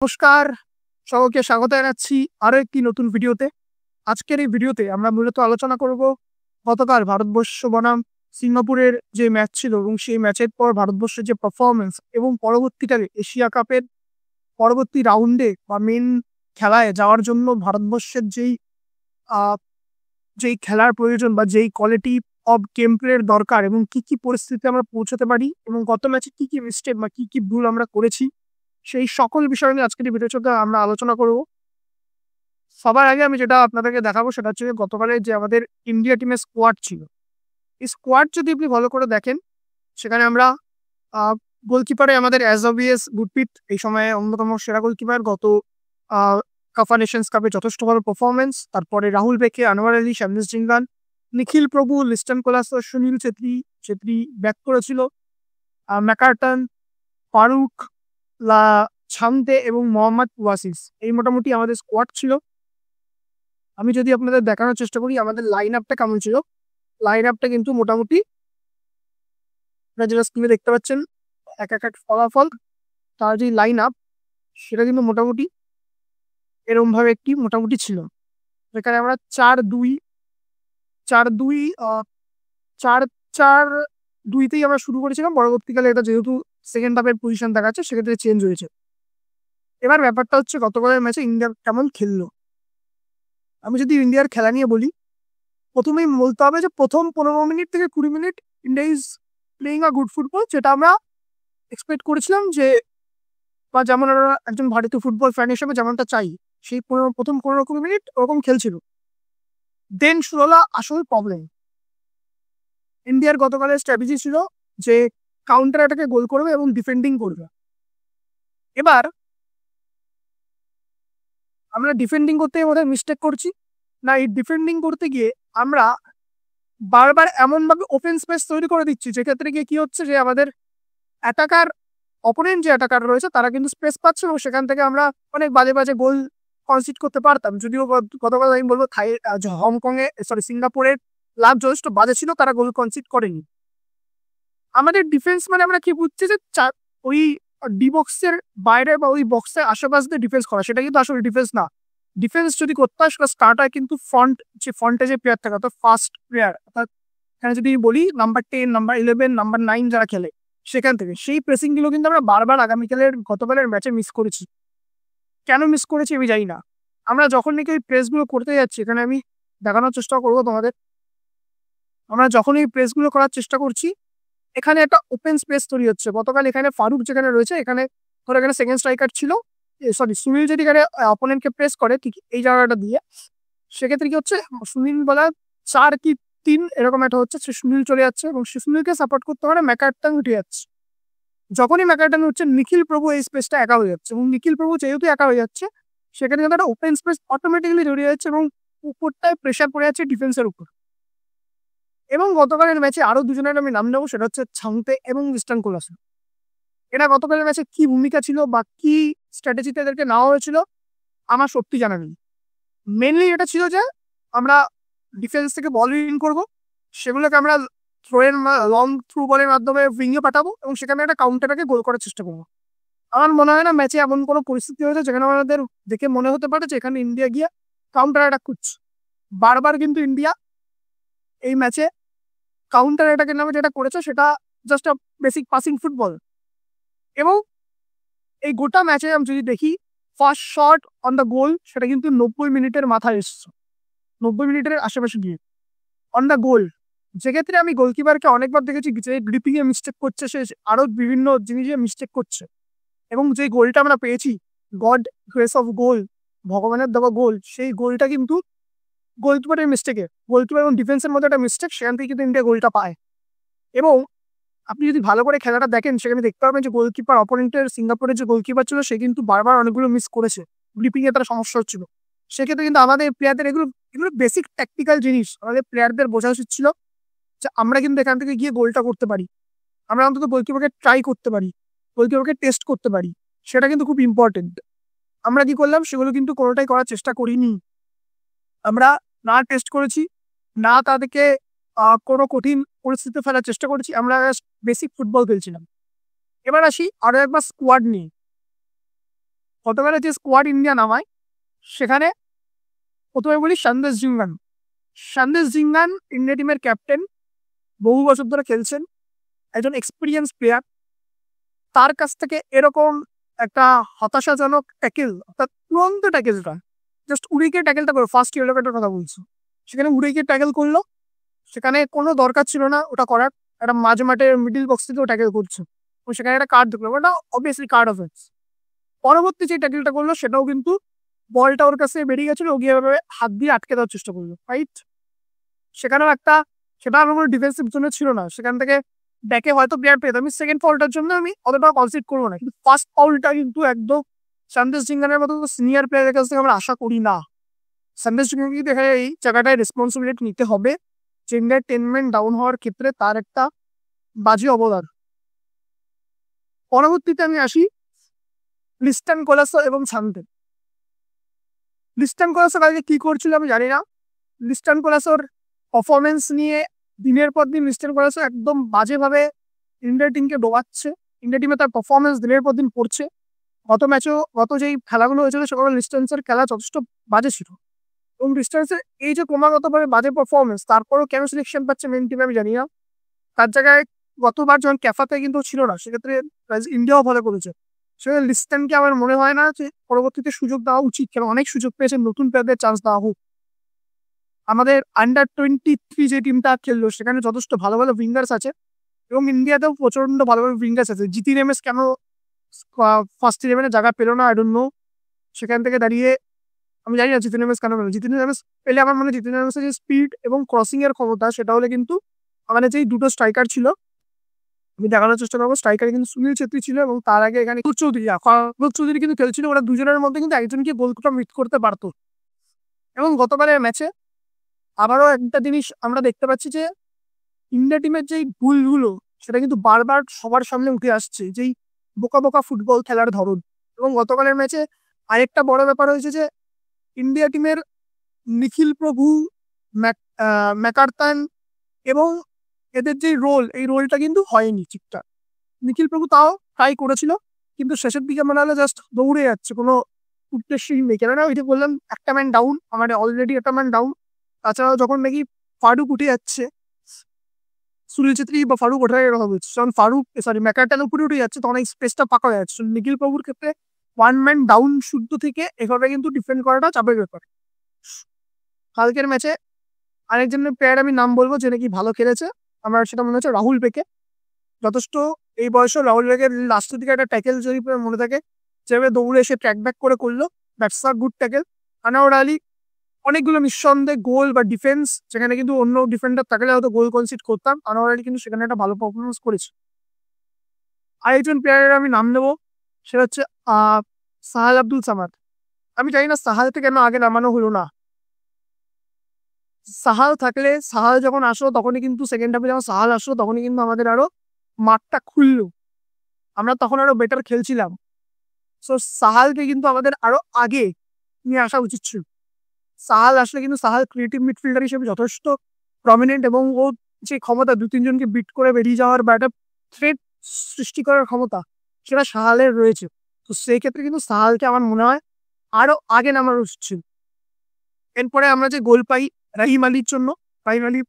নমস্কার, সকলকে স্বাগত জানাচ্ছি আরো একটি নতুন ভিডিওতে। আজকের এই ভিডিওতে আমরা মূলত আলোচনা করব গতকাল ভারতবর্ষ বনাম সিঙ্গাপুরের যে ম্যাচ ছিল এবং সেই ম্যাচের পর ভারতবর্ষের যে পারফরমেন্স এবং পরবর্তীকালে এশিয়া কাপের পরবর্তী রাউন্ডে বা মেন খেলায় যাওয়ার জন্য ভারতবর্ষের আহ, যেই খেলার প্রয়োজন বা যেই কোয়ালিটি অফ গেম প্লের দরকার এবং কি কি পরিস্থিতিতে আমরা পৌঁছাতে পারি এবং গত ম্যাচে কি কি মিস্টেক বা কি কি ভুল আমরা করেছি সেই সকল বিষয় নিয়ে আজকের এই ভিডিওতে আমরা আলোচনা করব। সবার আগে আমি যেটা আপনাদেরকে দেখাবো সেটা হচ্ছে গতকালের যে আমাদের ইন্ডিয়া টিমের স্কোয়াড ছিল। এই স্কোয়াড যদি আপনি ভালো করে দেখেন, সেখানে আমরা গোলকিপারে আমাদের অ্যাজবিএস গুরপ্রীত এই সময়ে অন্যতম সেরা গোলকিপার, গত কাফা নেশনস কাপে যথেষ্ট ভালো পারফরমেন্স। তারপরে রাহুল বেকে, আনোয়ার আলী, শ্যামনিস জিঙ্গান, নিখিল প্রভু, Liston callus, Sunil Chhetri back করেছিল। ম্যাকার্টন, ফারুক, লা ছামতে এবং মোহাম্মদ ওয়াসিস, এই মোটামুটি আমাদের স্কোয়াড ছিল। আমি যদি আপনাদের দেখানোর চেষ্টা করি আমাদের লাইন আপটা কেমন ছিল, লাইন আপটা কিন্তু মোটামুটি আপনারা যেটা স্ক্রিনে দেখতে পাচ্ছেন এক এক ফলাফল, তার যে লাইন আপ সেটা কিন্তু মোটামুটি এরকম ভাবে একটি মোটামুটি ছিল। যেখানে আমরা 4-2 4-2 4-4-2-তেই আমরা শুরু করেছিলাম। পরবর্তীকালে এটা যেহেতু সেকেন্ড হাফের পজিশন দেখাচ্ছে সেক্ষেত্রে চেঞ্জ হয়েছে। এবার ব্যাপারটা হচ্ছে গতকালের ম্যাচে ইন্ডিয়া কেমন খেললো। আমি যদি ইন্ডিয়ার খেলা নিয়ে বলি, প্রথমেই বলতে হবে যে প্রথম 15 মিনিট থেকে 20 minute India is playing a good football, যেটা আমরা এক্সপেক্ট করেছিলাম যে, বা যেমন আমরা একজন ভারতীয় ফুটবল ফ্যান হিসেবে যেমনটা চাই, সেই প্রথম 15-20 মিনিট ওরকম খেলছিল। দেন শুরু হলো আসল প্রবলেম। ইন্ডিয়ার গতকালের স্ট্র্যাটেজি ছিল যে কাউন্টার অ্যাটাকে গোল করবে এবং ডিফেন্ডিং করবে। এবার আমরা ডিফেন্ডিং করতে বোধ হয় মিস্টেক করছি না, এই ডিফেন্ডিং করতে গিয়ে আমরা বারবার এমনভাবে ওপেন স্পেস তৈরি করে দিচ্ছি যেক্ষেত্রে গিয়ে কি হচ্ছে যে আমাদের অ্যাটাকার অপোনেন্ট যে অ্যাটাকার রয়েছে তারা কিন্তু স্পেস পাচ্ছে এবং সেখান থেকে আমরা অনেক বাজে বাজে গোল কনসিড করতে পারতাম। যদিও গতকাল আমি বলবো সিঙ্গাপুরের লাভ যথেষ্ট বাজে ছিল, তারা গোল কনসিড করেনি। আমাদের ডিফেন্স মানে আমরা কি বুঝছি যে ওই ডি বক্সের বাইরে বা ওই বক্সের আশেপাশে ডিফেন্স করা, সেটা কিন্তু আসলে ডিফেন্স না। ডিফেন্স যদি করতে হয় সেটা স্টার্ট হয় কিন্তু ফ্রন্টে যে প্লেয়ার থাকে অর্থাৎ ফার্স্ট প্লেয়ার, অর্থাৎ এখানে যদি বলি নাম্বার 10, নাম্বার 11, নাম্বার 9 যারা খেলে সেখান থেকে, সেই প্রেসিং গুলো কিন্তু আমরা বারবার গতকালের ম্যাচে মিস করেছি। কেন মিস করেছি আমি জানি না। আমরা যখন নাকি ওই প্রেসগুলো করতে যাচ্ছি, এখানে আমি দেখানোর চেষ্টা করবো তোমাদের, আমরা যখন এই প্রেসগুলো করার চেষ্টা করছি এখানে একটা ওপেন স্পেস তৈরি হচ্ছে। গতকাল এখানে ফারুক যেখানে রয়েছে, এখানে ধরো এখানে সেকেন্ড স্ট্রাইকার ছিল, সুনীল যদি এখানে অপোনেন্টকে প্রেস করে ঠিক এই জায়গাটা দিয়ে, সেক্ষেত্রে কি হচ্ছে সুনীল বলা 4 কি 3 এরকম একটা হচ্ছে, সে সুনীল চলে যাচ্ছে এবং সে সুনীলকে সাপোর্ট করতে পারে ম্যাকার্টন উঠে যাচ্ছে। যখনই ম্যাকার্টন হচ্ছে নিখিল প্রভু এই স্পেসটা একা হয়ে যাচ্ছে এবং নিখিল প্রভু যেহেতু একা হয়ে যাচ্ছে সেখানে কিন্তু একটা ওপেন স্পেস অটোমেটিক্যালি তৈরি হয়ে যাচ্ছে এবং উপরটায় প্রেশার পড়ে যাচ্ছে ডিফেন্সের উপর। এবং গতকালের ম্যাচে আরো দুজনের আমি নাম নেবো, সেটা হচ্ছে ছাংতে এবং ইস্টার্ন কোলাস। এরা গতকালের ম্যাচে কি ভূমিকা ছিল বা কি স্ট্র্যাটেজিতে এদেরকে নেওয়া হয়েছিল আমার সত্যি জানা নেই। মেনলি এটা ছিল যে আমরা ডিফেন্স থেকে বল উইন করবো, সেগুলোকে আমরা লং থ্রু বলের মাধ্যমে উইংয়ে পাঠাবো এবং সেখানে একটা কাউন্টারটাকে গোল করার চেষ্টা করবো। আমার মনে হয় না ম্যাচে এমন কোনো পরিস্থিতি হয়েছে যেখানে আমাদের দেখে মনে হতে পারে যে এখানে ইন্ডিয়া গিয়ে কাউন্টার অ্যাটাক করছে। বারবার কিন্তু ইন্ডিয়া এই ম্যাচে কাউন্টার অ্যাটাকের নামে যেটা করেছে সেটা জাস্ট আ বেসিক পাসিং ফুটবল। এবং এই গোটা ম্যাচে আমি যদি দেখি ফার্স্ট শট অন দ্য গোল সেটা কিন্তু 90 মিনিটের মাথায় এসছে, 90 মিনিটের আশেপাশে গিয়ে অন দ্য গোল। যেক্ষেত্রে আমি গোলকিপারকে অনেকবার দেখেছি যে গ্রিপিং এ মিস্টেক করছে, সে আরো বিভিন্ন জিনিসে মিস্টেক করছে এবং যে গোলটা আমরা পেয়েছি, গড গ্রেস অফ গোল, ভগবানের দেওয়া গোল, সেই গোলটা কিন্তু গোলকিপারের গোলকিপার এবং ডিফেন্সের মধ্যে একটা মিস্টেক, সেখান থেকে কিন্তু ইন্ডিয়া গোলটা পায়। এবং আপনি যদি ভালো করে খেলাটা দেখেন সেখানে দেখতে পাবেন যে গোলকিপার অপোনেন্টের সিঙ্গাপুরের যে গোলকিপার ছিল সে কিন্তু বারবার অনেকগুলো মিস করেছে, গ্রিপিং এ তার সমস্যা হচ্ছিল। সেক্ষেত্রে কিন্তু আমাদের প্লেয়ারদের এগুলো এগুলো বেসিক ট্যাকটিক্যাল জিনিস, আমাদের প্লেয়ারদের বোঝা উচিত ছিল যে আমরা কিন্তু এখান থেকে গিয়ে গোলটা করতে পারি, আমরা অন্তত গোলকিপারকে ট্রাই করতে পারি, গোলকিপারকে টেস্ট করতে পারি, সেটা কিন্তু খুব ইম্পর্টেন্ট। আমরা কি করলাম সেগুলো কিন্তু কোনোটাই করার চেষ্টা করিনি। আমরা না টেস্ট করেছি, না তাদেরকে কোনো কঠিন পরিস্থিতিতে ফেলার চেষ্টা করেছি, আমরা বেসিক ফুটবল খেলছিলাম। এবার আসি আরো একবার স্কোয়াড নিয়ে। গতকালে যে স্কোয়াড ইন্ডিয়া নামায় সেখানে প্রথমে বলি সন্দেশ জিঙ্গান। সন্দেশ জিঙ্গান ইন্ডিয়া টিমের ক্যাপ্টেন, বহু বছর ধরে খেলছেন, একজন এক্সপিরিয়েন্স প্লেয়ার। তার কাছ থেকে এরকম একটা হতাশাজনক ট্যাকেল, অর্থাৎ তুরন্ত ট্যাকেলটা, জাস্ট উড়িকে ট্যাকেলটা করো, ফার্স্ট ইয়েলোকার্ডের কথা বলছো, সেখানে উড়িকে ট্যাকেল করলো, সেখানে কোনো দরকার ছিল না ওটা করার। একটা মাঝ মাঠে মিডিল বক্স থেকেও ট্যাকেল করছে, তো সেখানে একটা কার্ড দেখলো, ওটা অবভিয়াসলি কার্ড অফেন্স। পরবর্তী যে ট্যাকেলটা করলো সেটাও কিন্তু বলটা ওর কাছে বেরিয়ে গেছিল, ও গিয়ে হাত দিয়ে আটকে দেওয়ার চেষ্টা করলো, রাইট? সেখানেও একটা, সেটা আমার কোনো ডিফেন্সিভ জোনে ছিল না, সেখান থেকে ব্যাকে হয়তো প্লেয়ার পেতাম। আমি সেকেন্ড ফলটার জন্য আমি অতটা কনসিড করবো না, কিন্তু ফার্স্ট ফলটা কিন্তু একদম সন্দেশ জিঙ্গানের মতো সিনিয়র প্লেয়ারের কাছ থেকে আমরা আশা করি না। সন্দেশ জিঙ্গানকে দেখা যায় এই জায়গাটায় রেসপন্সিবিলিটি নিতে হবে, যে ইন্ডিয়ার 10 men ডাউন হওয়ার ক্ষেত্রে তার একটা বাজে অবদান। পরবর্তীতে আমি আসি লিস্টন কোলাসো এবং শান্তে। লিস্টন কোলাসো কালকে কি করছিল আমি জানি না। লিস্টন কোলাসোর পারফরমেন্স নিয়ে দিনের পর দিন লিস্টন কোলাসো একদম বাজেভাবে ইন্ডিয়া টিমকে ডোবাচ্ছে। ইন্ডিয়া টিমে তার পারফরমেন্স দিনের পর দিন পড়ছে। গত যেই খেলাগুলো হয়েছিল সেগুলো লিস্টনসের খেলা যথেষ্ট বাজে ছিল, এবং লিস্টনসের এই যে ক্রমাগতভাবে বাজে পারফরমেন্স, তারপরেও কেন সিলেকশন পাচ্ছে মেন টিমে আমি জানি না। তার জায়গায় গতবার যখন ক্যাফাতে কিন্তু ছিল না, সেক্ষেত্রে ইন্ডিয়াও ভালো করেছে। সেখানে লিস্টনকে আমার মনে হয় না যে পরবর্তীতে সুযোগ দেওয়া উচিত, কেন অনেক সুযোগ পেয়েছে, নতুন প্লেয়ারদের চান্স দেওয়া হোক। আমাদের আন্ডার-23 যে টিমটা খেললো সেখানে যথেষ্ট ভালো ভালো উইঙ্গার্স আছে, এবং ইন্ডিয়াতেও প্রচন্ড ভালো ভালো উইঙ্গার্স আছে। জিতিন এমএস কেন ফার্স্ট 11-এ জায়গা পেলো না, আই ডোন্ট নো। সেখান থেকে দাঁড়িয়ে আমি জানি না জিতিন এমএস কেন পেলো। জিতিন এমএস পেলে আমার মনে হয় জিতিন এমএসের যে স্পিড এবং ক্রসিং এর ক্ষমতা, সেটা হলে কিন্তু আমাদের যেই দুটো স্ট্রাইকার ছিল, আমি দেখানোর চেষ্টা করবো, স্ট্রাইকার কিন্তু সুনীল ছেত্রী ছিল, এবং তার আগে এখানে চৌধুরী কিন্তু খেলছিল। ওরা দুজনের মধ্যে কিন্তু একজনকে গোলটা মিট করতে পারতো। এবং গতবারের ম্যাচে আবারও একটা জিনিস আমরা দেখতে পাচ্ছি যে ইন্ডিয়া টিমের যেই ভুলগুলো সেটা কিন্তু বারবার সবার সামনে উঠে আসছে, যেই বোকা বোকা ফুটবল খেলার ধরন। এবং গতকালের ম্যাচে আরেকটা বড় ব্যাপার হয়েছে যে ইন্ডিয়া টিমের নিখিল প্রভু, ম্যাকার্তান এবং এদের যে রোল, এই রোলটা কিন্তু হয়নি ঠিকঠাক। নিখিল প্রভু তাও ট্রাই করেছিল, কিন্তু শেষের দিকে মনে হলো জাস্ট দৌড়ে যাচ্ছে, কোনো উদ্দেশ্যই নেই। কেননা ওই যে বললাম একটা ম্যান ডাউন, আমাদের অলরেডি একটা ম্যান ডাউন। তাছাড়াও যখন নাকি ফারুক উঠে যাচ্ছে, সুনীল ছেত্রী বা ফারুক ওঠার কথা বলছে, যখন ম্যাকার্টান উপরে উঠে যাচ্ছে তখন এই স্পেসটা ফাঁকা হয়ে যাচ্ছে। নিখিল প্রভুর ক্ষেত্রে ওয়ান ম্যান ডাউন শুদ্ধ থেকে এভাবে কিন্তু ডিফেন্ড করাটা চাপের ব্যাপার। কালকের ম্যাচে আরেকজনের প্লেয়ার আমি নাম বলবো যে নাকি ভালো খেলেছে, আমার সেটা মনে হচ্ছে রাহুল পেকে। যথেষ্ট এই বয়সে রাহুল পেকের লাস্টের দিকে একটা ট্যাকেল যদি মনে থাকে, যেভাবে দৌড়ে এসে ট্র্যাক ব্যাক করে করলো, that's a good tackle. Anwar Ali অনেকগুলো নিঃসন্দেহে গোল বা ডিফেন্স, যেখানে কিন্তু অন্য ডিফেন্ডার থাকলে হয়তো গোল কনসিড করতাম, আনোয়ার আলী কিন্তু সেখানে একটা ভালো পারফরমেন্স করেছে। আরেকজন প্লেয়ারের আমি নাম নেবো, সেটা হচ্ছে সাহাল আব্দুল সামাদ। আমি জানি না সাহালকে কেন আগে নামানো হলো না। সাহাল যখন আসলো তখনই কিন্তু সেকেন্ড হাফে যখন সাহাল আসলো তখনই কিন্তু আমাদের আরো মাঠটা খুললো, আমরা তখন আরো বেটার খেলছিলাম। সো সাহালকে কিন্তু আমাদের আরো আগে নিয়ে আসা উচিত ছিল। সাহাল আসলে কিন্তু সাহাল ক্রিয়েটিভ মিডফিল্ডার হিসেবে যথেষ্ট প্রমিনেন্ট, এবং ও যে ক্ষমতা 2-3 জনকে বিট করে বেরিয়ে যাওয়ার বা একটা থ্রেট সৃষ্টি করার ক্ষমতা, সেটা সাহালের রয়েছে। তো সেই ক্ষেত্রে কিন্তু সাহালকে আমার মনে হয় আরো আগে নামার উচিত ছিল। এরপরে আমরা যে গোল পাই রাহিম আলীর জন্য, রাহিম আলী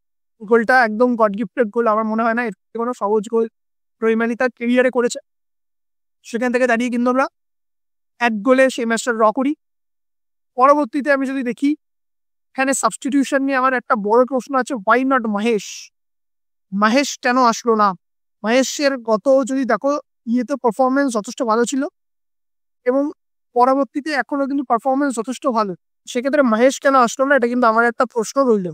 গোলটা একদম গড গিফটেড গোল। আমার মনে হয় না এর কোনো সহজ গোল রহিম আলী তার কেরিয়ারে করেছে। সেখান থেকে দাঁড়িয়ে কিন্তু আমরা 1 গোলে সেই ম্যাচটা ড্র করি। পরবর্তীতে আমি যদি দেখি, এখানে সাবস্টিটিউশন নিয়ে আমার একটা বড় প্রশ্ন আছে, ওয়াই নট মাহেশ কেন আসলো না? মাহেশের যদি দেখো ইয়েতে পারফরমেন্স যথেষ্ট ভালো ছিল, এবং পরবর্তীতে এখনো কিন্তু পারফরমেন্স যথেষ্ট ভালো। সেক্ষেত্রে মহেশ কেন আসলো না, এটা কিন্তু আমার একটা প্রশ্ন রইল।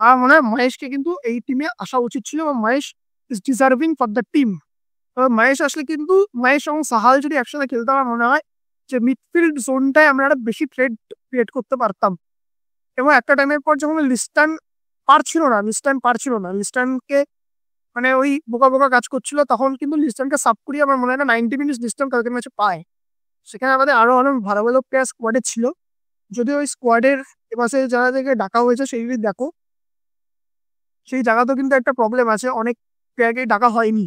আমার মনে হয় মহেশকে কিন্তু এই টিমে আসা উচিত ছিল, এবং Mahesh is deserving for the team. Mahesh আসলে কিন্তু মহেশ এবং সাহাল যদি একসাথে খেলতে, আমার মনে হয় যে মিডফিল্ড জোনটায় আমরা একটা বেশি থ্রেট ক্রিয়েট করতে পারতাম। এবং একটা টাইমের পর যখন লিস্টন পারছিল না, লিস্টনকে মানে ওই বোকা বোকা কাজ করছিল, তখন কিন্তু লিস্টনকে সাব করিয়ে আমার মনে হয় না 90 মিনিট লিস্টন কালকের ম্যাচে পায়। সেখানে আমাদের আরো অনেক ভালো ভালো প্লেয়ার স্কোয়াডে ছিল, যদি ওই স্কোয়াডের এপাশে যারা থেকে ডাকা হয়েছে সেই যদি দেখো, সেই জায়গাতেও কিন্তু একটা প্রবলেম আছে, অনেক প্লেয়ারকে ডাকা হয়নি।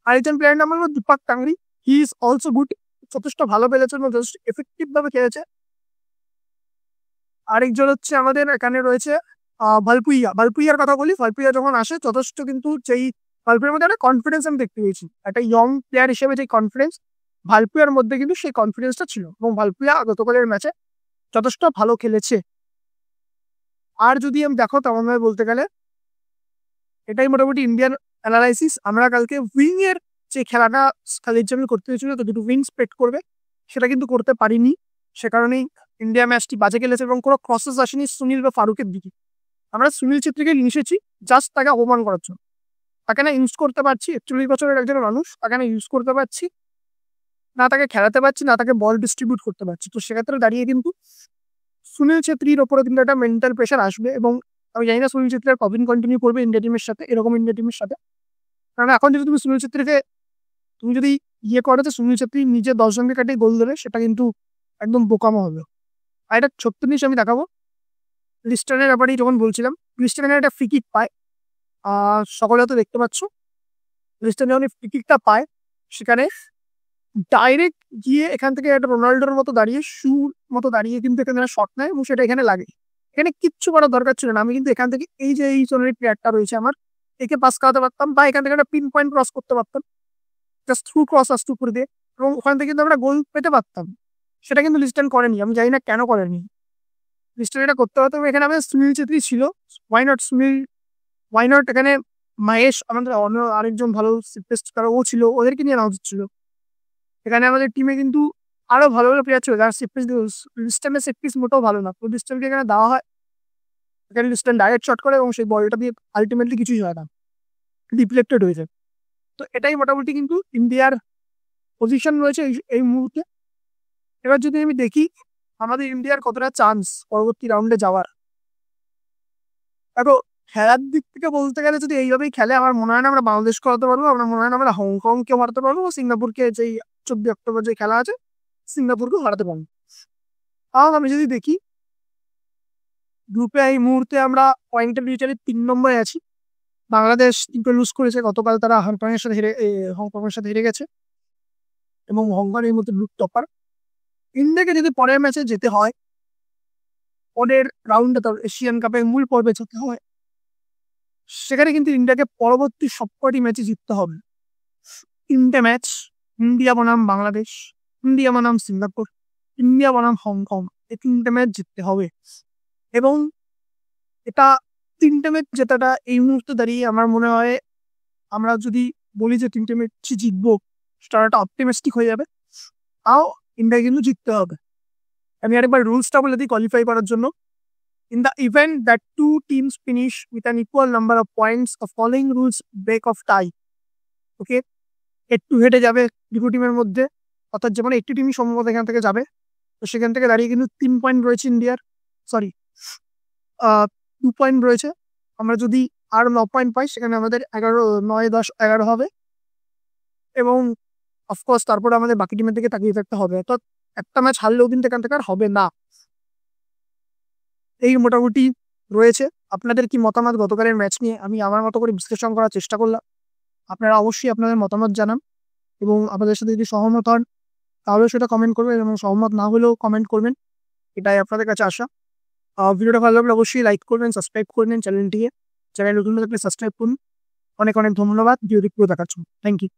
আরেকজন প্লেয়ার নাম হলো Deepak Tangri, he is also good যথেষ্ট ভালো খেলেছে এবং যথেষ্ট এফেক্টিভ ভাবে খেলেছে। আরেকজন হচ্ছে আমাদের এখানে রয়েছে ভালপুইয়ার কথা বলি। ভালপুইয়া যখন আসে যথেষ্ট কিন্তু যেই ভালপুইয়ার মধ্যে একটা কনফিডেন্স আমি দেখতে পেয়েছি, একটা ইয়ং প্লেয়ার হিসেবে যে কনফিডেন্স ভালপুইয়ার মধ্যে কিন্তু সেই কনফিডেন্সটা ছিল এবং ভালপুইয়া গতকালের ম্যাচে যথেষ্ট ভালো খেলেছে। আর যদি আমি দেখো তেমন ভাবে বলতে গেলে এটাই মোটামুটি ইন্ডিয়ান অ্যানালাইসিস। আমরা কালকে উইং এর যে খেলাটা খালিদ জামিল করতে হয়েছিল তো দুটো উইং স্পেক্ট করবে, সেটা কিন্তু করতে পারিনি। সে কারণেই ইন্ডিয়া ম্যাচটি বাজে খেলেছে এবং কোনো ক্রসেস আসেনি সুনীল বা ফারুকের দিকে। আমরা সুনীল ছেত্রীকে নিয়েছি জাস্ট তাকে অপমান করার জন্য। তাকে না ইউজ করতে পারছি, 41 বছরের একজন মানুষ, তাকে না ইউজ করতে পারছি না, তাকে খেলাতে পারছি না, তাকে বল ডিস্ট্রিবিউট করতে পারছি। তো সেক্ষেত্রে দাঁড়িয়ে কিন্তু সুনীল ছেত্রীর ওপরে কিন্তু একটা মেন্টাল প্রেশার আসবে এবং আমি জানি না সুনীল ছেত্রী আর কদিন কন্টিনিউ করবে ইন্ডিয়া টিমের সাথে, এরকম ইন্ডিয়া টিমের সাথে। কারণ এখন যদি তুমি সুনীল ছেত্রীকে তুমি যদি করো যে সুনীল ছেত্রী নিজে 10 জনকে কাটিয়ে গোল দেবে, সেটা কিন্তু একদম বোকামো হবে। আর এটা সত্য জিনিস আমি দেখাবো। লিস্টনের ব্যাপারেই যখন বলছিলাম, লিস্টনের একটা ফ্রি কিক পায়, সকলে তো দেখতে পাচ্ছ। লিস্টন যখন ফ্রি কিকটা পায় সেখানে ডাইরেক্ট গিয়ে এখান থেকে একটা রোনাল্ডোর মতো দাঁড়িয়ে মতো দাঁড়িয়ে কিন্তু এখানে শট নেয় এবং সেটা এখানে লাগে। এখানে কিচ্ছু করার দরকার ছিল না। আমি কিন্তু এখান থেকে এই যে এই জনের প্লেয়ারটা রয়েছে আমার, একে পাস করাতে পারতাম বা এখান থেকে একটা পিন পয়েন্ট ক্রস করতে পারতাম, জাস্ট থ্রু ক্রস আসতো উপরে দিয়ে, এবং ওখান থেকে কিন্তু আমরা গোল পেতে পারতাম। সেটা কিন্তু লিস্টন করেনি, আমি জানি না কেন করেনি। লিস্টন এটা করতে পারতাম। এখানে আমাদের সুনীল ছেত্রী ছিল, ওয়াই নট এখানে মাহেশ আমাদের অন্য আরেকজন ভালো বেস্ট ও ছিল, ওদেরকে নিয়ে নেওয়া উচিত ছিল। এখানে আমাদের টিমে কিন্তু আরো ভালো ভালো প্লেয়ার ছিল যারা সেট পিস লিস্টনের সেট পিস মোটেও ভালো না। লিস্টনকে এখানে দেওয়া হয়, এখানে লিস্টন ডাইরেক্ট শট করে এবং সেই বলটা দিয়ে আলটিমেটলি কিছুই হয় না, ডিফ্লেক্টেড হয়ে যায়। তো এটাই মোটামুটি কিন্তু ইন্ডিয়ার পজিশন রয়েছে এই মুহূর্তে। এবার যদি আমি দেখি আমাদের ইন্ডিয়ার কতটা চান্স পরবর্তী রাউন্ডে যাওয়ার, দেখো খেলার দিক থেকে বলতে গেলে যদি এইভাবেই খেলে আমার মনে হয় না আমরা বাংলাদেশকে হারাতে পারবো, আমার মনে হয় না আমরা হংকংকে হারাতে পারবো, সিঙ্গাপুরকে যেই 14 অক্টোবর যে খেলা আছে সিঙ্গাপুরকেও হারাতে পারবো। আর আমি যদি দেখি গ্রুপে এই মুহূর্তে আমরা পয়েন্টের বিচারে 3 নম্বরে আছি। বাংলাদেশ কিন্তু লুজ করেছে গতকাল, তারা হংকংয়ের সাথে হেরে গেছে এবং হংকং এই মুহূর্তে গ্রুপ টপার। ইন্ডিয়াকে যদি পরের ম্যাচে যেতে হয়, পরের রাউন্ডে তার এশিয়ান কাপের মূল পর্বে যেতে হয়, সেখানে কিন্তু ইন্ডিয়াকে পরবর্তী সবকটি ম্যাচে জিততে হবে। 3টে ম্যাচ, ইন্ডিয়া বনাম বাংলাদেশ, ইন্ডিয়া বনাম সিঙ্গাপুর, ইন্ডিয়া বনাম হংকং, এই 3টে ম্যাচ জিততে হবে। এবং এটা 3টে ম্যাচ জেতাটা এই মুহূর্তে দাঁড়িয়ে আমার মনে হয়, আমরা যদি বলি যে 3টে ম্যাচ জিতবো, সেটা একটা অপটিমিস্টিক হয়ে যাবে। তাও ইন্ডিয়া কিন্তু জিততে হবে। আমি আরেকবার রুলসটা বলে দিই কোয়ালিফাই করার জন্য। In the event that 2 teams finish with an equal number of points, the following rules break of tie. Okay, head to হেডে যাবে দুটো টিমের মধ্যে, অর্থাৎ যেমন একটি টিমই সম্ভবত এখান থেকে যাবে। তো সেখান থেকে দাঁড়িয়ে কিন্তু 3 পয়েন্ট রয়েছে ইন্ডিয়ার, 2 পয়েন্ট রয়েছে। আমরা যদি আর 9 পয়েন্ট পাই সেখানে আমাদের 11, 9, 10, 11 হবে। এবং অফকোর্স তারপরে আমাদের বাকি টিমের দিকে তাকিয়ে থাকতে হবে, অর্থাৎ একটা ম্যাচ হারলেও কিন্তু এখান থেকে আর হবে না। এই মোটামুটি রয়েছে। আপনাদের কি মতামত গতকালের ম্যাচ নিয়ে? আমি আমার মতো করে বিশ্লেষণ করার চেষ্টা করলাম। আপনারা অবশ্যই আপনাদের মতামত জানান এবং আপনাদের সাথে যদি সহমত হন তাহলেও সেটা কমেন্ট করবেন এবং সহমত না হলেও কমেন্ট করবেন, এটাই আপনাদের কাছে আসা। ভিডিওটা ভালো লাগলে অবশ্যই লাইক করবেন, সাবস্ক্রাইব করবেন চ্যানেলটিকে। চ্যানেল নতুন থাকলে সাবস্ক্রাইব করুন। অনেক অনেক ধন্যবাদ ভিডিওটি পুরো দেখার জন্য। Thank you.